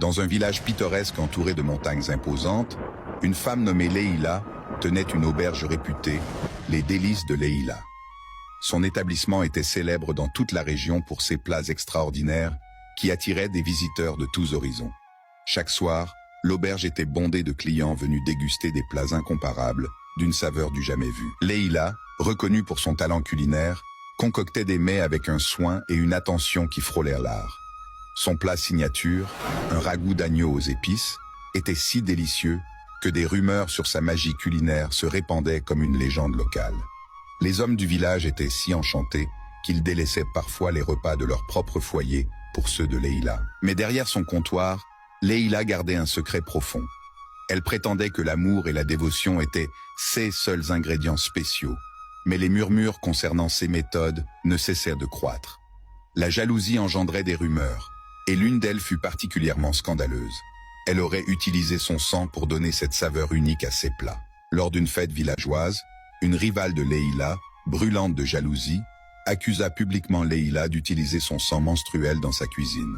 Dans un village pittoresque entouré de montagnes imposantes, une femme nommée Leïla tenait une auberge réputée, les Délices de Leïla. Son établissement était célèbre dans toute la région pour ses plats extraordinaires qui attiraient des visiteurs de tous horizons. Chaque soir, l'auberge était bondée de clients venus déguster des plats incomparables, d'une saveur du jamais vue. Leïla, reconnue pour son talent culinaire, concoctait des mets avec un soin et une attention qui frôlèrent l'art. Son plat signature, un ragoût d'agneau aux épices, était si délicieux que des rumeurs sur sa magie culinaire se répandaient comme une légende locale. Les hommes du village étaient si enchantés qu'ils délaissaient parfois les repas de leur propre foyer pour ceux de Leïla. Mais derrière son comptoir, Leïla gardait un secret profond. Elle prétendait que l'amour et la dévotion étaient ses seuls ingrédients spéciaux, mais les murmures concernant ses méthodes ne cessèrent de croître. La jalousie engendrait des rumeurs, et l'une d'elles fut particulièrement scandaleuse. Elle aurait utilisé son sang pour donner cette saveur unique à ses plats. Lors d'une fête villageoise, une rivale de Leïla, brûlante de jalousie, accusa publiquement Leïla d'utiliser son sang menstruel dans sa cuisine.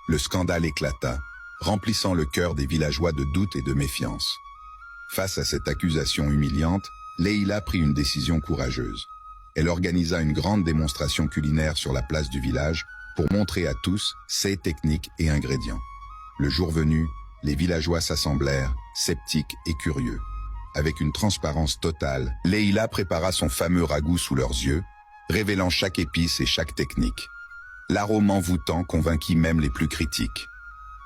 Le scandale éclata, remplissant le cœur des villageois de doute et de méfiance. Face à cette accusation humiliante, Leïla prit une décision courageuse. Elle organisa une grande démonstration culinaire sur la place du village pour montrer à tous ses techniques et ingrédients. Le jour venu, les villageois s'assemblèrent, sceptiques et curieux. Avec une transparence totale, Leïla prépara son fameux ragoût sous leurs yeux, révélant chaque épice et chaque technique. L'arôme envoûtant convainquit même les plus critiques.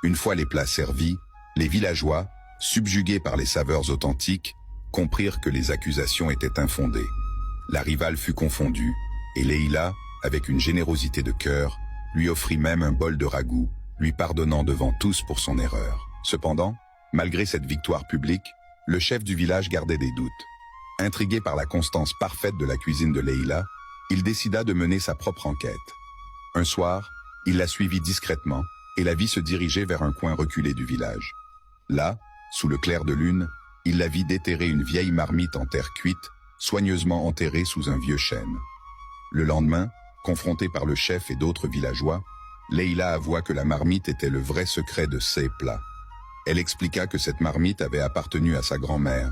Une fois les plats servis, les villageois, subjugués par les saveurs authentiques, comprirent que les accusations étaient infondées. La rivale fut confondue, et Leïla, avec une générosité de cœur, lui offrit même un bol de ragoût, lui pardonnant devant tous pour son erreur. Cependant, malgré cette victoire publique, le chef du village gardait des doutes. Intrigué par la constance parfaite de la cuisine de Leïla, il décida de mener sa propre enquête. Un soir, il la suivit discrètement et la vit se diriger vers un coin reculé du village. Là, sous le clair de lune, il la vit déterrer une vieille marmite en terre cuite, soigneusement enterrée sous un vieux chêne. Le lendemain, confrontée par le chef et d'autres villageois, Leïla avoua que la marmite était le vrai secret de ses plats. Elle expliqua que cette marmite avait appartenu à sa grand-mère,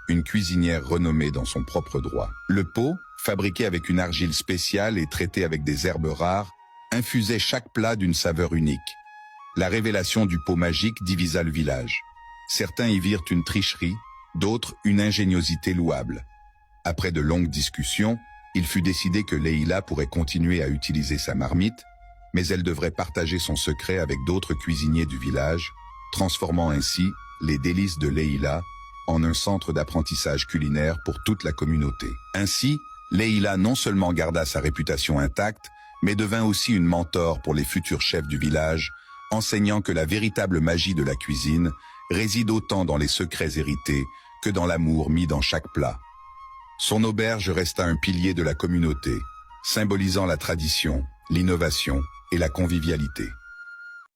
une cuisinière renommée dans son propre droit. Le pot, fabriqué avec une argile spéciale et traité avec des herbes rares, infusait chaque plat d'une saveur unique. La révélation du pot magique divisa le village. Certains y virent une tricherie, d'autres une ingéniosité louable. Après de longues discussions, il fut décidé que Leïla pourrait continuer à utiliser sa marmite, mais elle devrait partager son secret avec d'autres cuisiniers du village, transformant ainsi les Délices de Leïla en un centre d'apprentissage culinaire pour toute la communauté. Ainsi, Leïla non seulement garda sa réputation intacte, mais devint aussi une mentor pour les futurs chefs du village, enseignant que la véritable magie de la cuisine réside autant dans les secrets hérités que dans l'amour mis dans chaque plat. Son auberge resta un pilier de la communauté, symbolisant la tradition, l'innovation et la convivialité.